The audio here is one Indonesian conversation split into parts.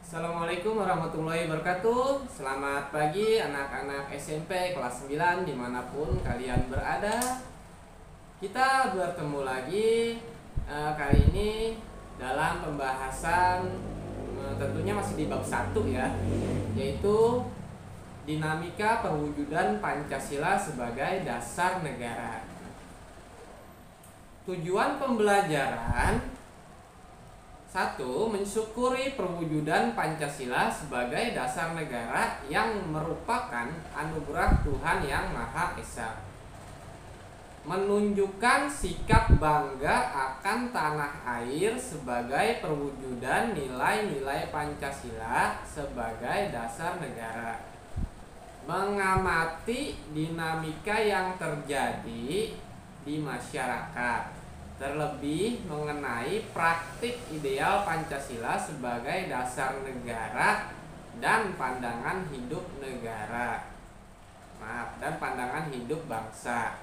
Assalamualaikum warahmatullahi wabarakatuh. Selamat pagi anak-anak SMP kelas 9 dimanapun kalian berada. Kita bertemu lagi kali ini dalam pembahasan tentunya masih di bab 1 ya, yaitu dinamika perwujudan Pancasila sebagai dasar negara. Tujuan pembelajaran: 1. Mensyukuri perwujudan Pancasila sebagai dasar negara yang merupakan anugerah Tuhan Yang Maha Esa. Menunjukkan sikap bangga akan tanah air sebagai perwujudan nilai-nilai Pancasila sebagai dasar negara. Mengamati dinamika yang terjadi di masyarakat, terlebih mengenai praktik ideal Pancasila sebagai dasar negara dan pandangan hidup negara. Dan pandangan hidup bangsa.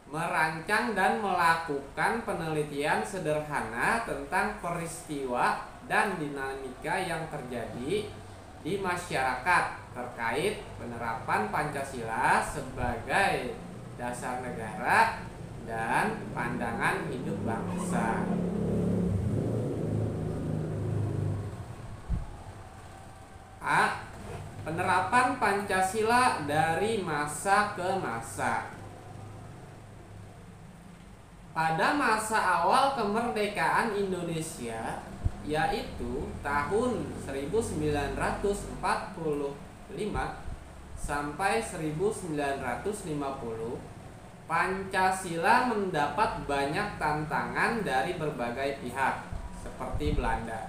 Merancang dan melakukan penelitian sederhana tentang peristiwa dan dinamika yang terjadi di masyarakat terkait penerapan Pancasila sebagai dasar negara dan pandangan hidup bangsa. A. Penerapan Pancasila dari masa ke masa. Pada masa awal kemerdekaan Indonesia, yaitu tahun 1945 sampai 1950, Pancasila mendapat banyak tantangan dari berbagai pihak, seperti Belanda.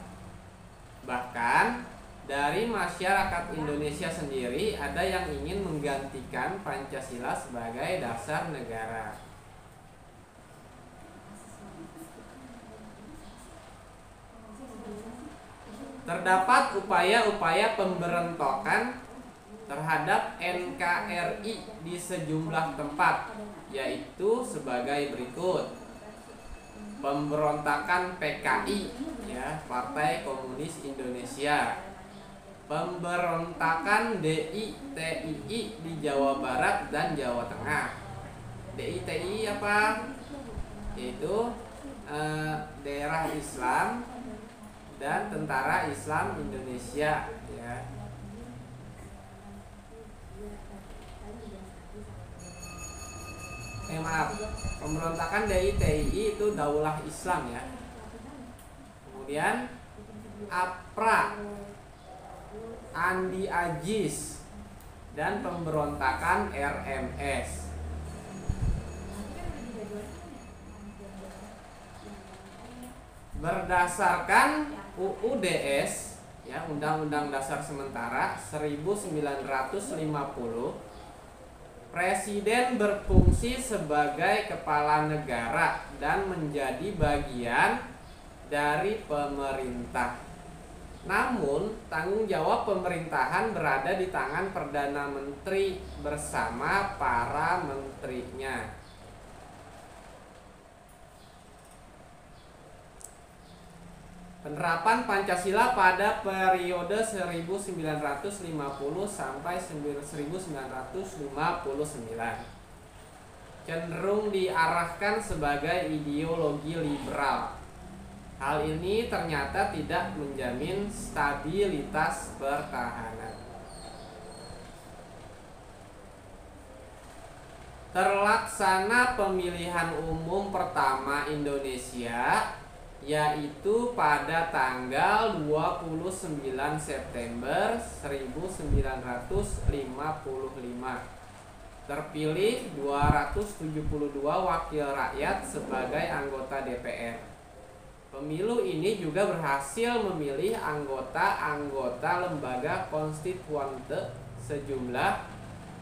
Bahkan dari masyarakat Indonesia sendiri ada yang ingin menggantikan Pancasila sebagai dasar negara. Terdapat upaya-upaya pemberontakan terhadap NKRI di sejumlah tempat, yaitu sebagai berikut. Pemberontakan PKI, ya, Partai Komunis Indonesia. Pemberontakan DITII di Jawa Barat dan Jawa Tengah. DITII apa? Yaitu daerah Islam dan Tentara Islam Indonesia, ya. Pemberontakan DITII itu Daulah Islam, ya. Kemudian APRA, Andi Ajis, dan pemberontakan RMS. Berdasarkan UUDS, ya, Undang-Undang Dasar Sementara 1950, Presiden berfungsi sebagai kepala negara dan menjadi bagian dari pemerintah. Namun, tanggung jawab pemerintahan berada di tangan Perdana Menteri bersama para menterinya. Penerapan Pancasila pada periode 1950 sampai 1959 cenderung diarahkan sebagai ideologi liberal. Hal ini ternyata tidak menjamin stabilitas pertahanan. Terlaksana pemilihan umum pertama Indonesia, yaitu pada tanggal 29 September 1955. Terpilih 272 wakil rakyat sebagai anggota DPR. Pemilu ini juga berhasil memilih anggota-anggota lembaga konstituante sejumlah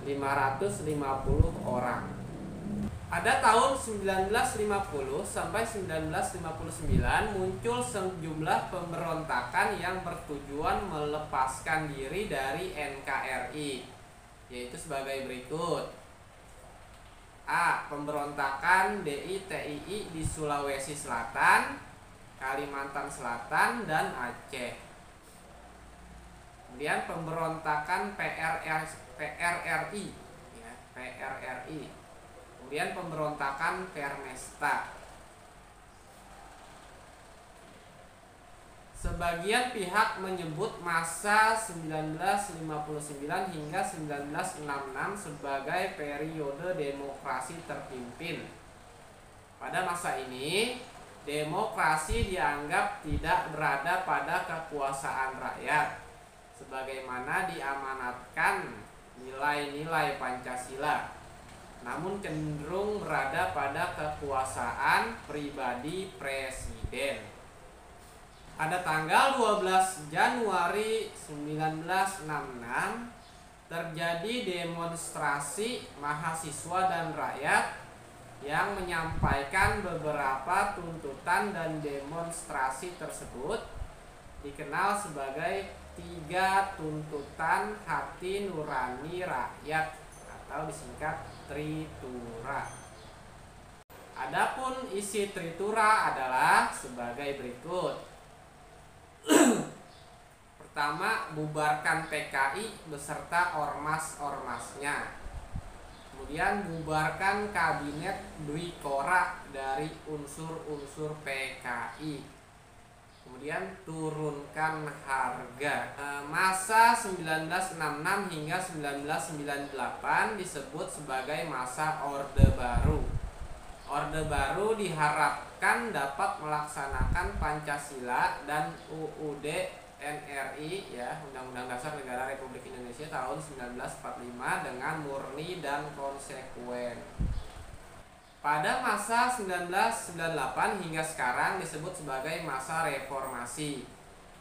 550 orang. Pada tahun 1950 sampai 1959 muncul sejumlah pemberontakan yang bertujuan melepaskan diri dari NKRI, yaitu sebagai berikut. A. Pemberontakan DITII di Sulawesi Selatan, Kalimantan Selatan, dan Aceh. Kemudian pemberontakan PRRI, ya, PRRI. Kemudian pemberontakan Permesta. Sebagian pihak menyebut masa 1959 hingga 1966 sebagai periode demokrasi terpimpin. Pada masa ini, demokrasi dianggap tidak berada pada kekuasaan rakyat, sebagaimana diamanatkan nilai-nilai Pancasila, namun cenderung berada pada kekuasaan pribadi presiden. Pada tanggal 12 Januari 1966 terjadi demonstrasi mahasiswa dan rakyat yang menyampaikan beberapa tuntutan, dan demonstrasi tersebut dikenal sebagai 3 tuntutan hati nurani rakyat atau disingkat Tritura. Adapun isi Tritura adalah sebagai berikut. Pertama, bubarkan PKI beserta ormas-ormasnya. Kemudian bubarkan kabinet Dwikora dari unsur-unsur PKI. Kemudian turunkan harga. Masa 1966 hingga 1998 disebut sebagai masa Orde Baru. Orde Baru diharapkan dapat melaksanakan Pancasila dan UUD NRI, ya, Undang-Undang Dasar Negara Republik Indonesia tahun 1945 dengan murni dan konsekuen. Pada masa 1998 hingga sekarang disebut sebagai masa reformasi.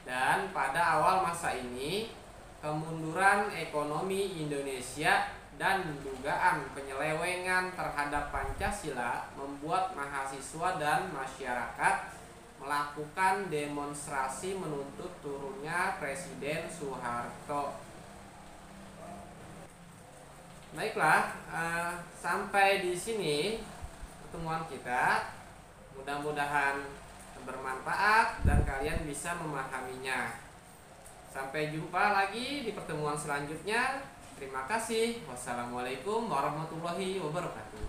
Dan pada awal masa ini, kemunduran ekonomi Indonesia dan dugaan penyelewengan terhadap Pancasila membuat mahasiswa dan masyarakat melakukan demonstrasi menuntut turunnya Presiden Soeharto. Baiklah, sampai di sini pertemuan kita. Mudah-mudahan bermanfaat dan kalian bisa memahaminya. Sampai jumpa lagi di pertemuan selanjutnya. Terima kasih. Wassalamualaikum warahmatullahi wabarakatuh.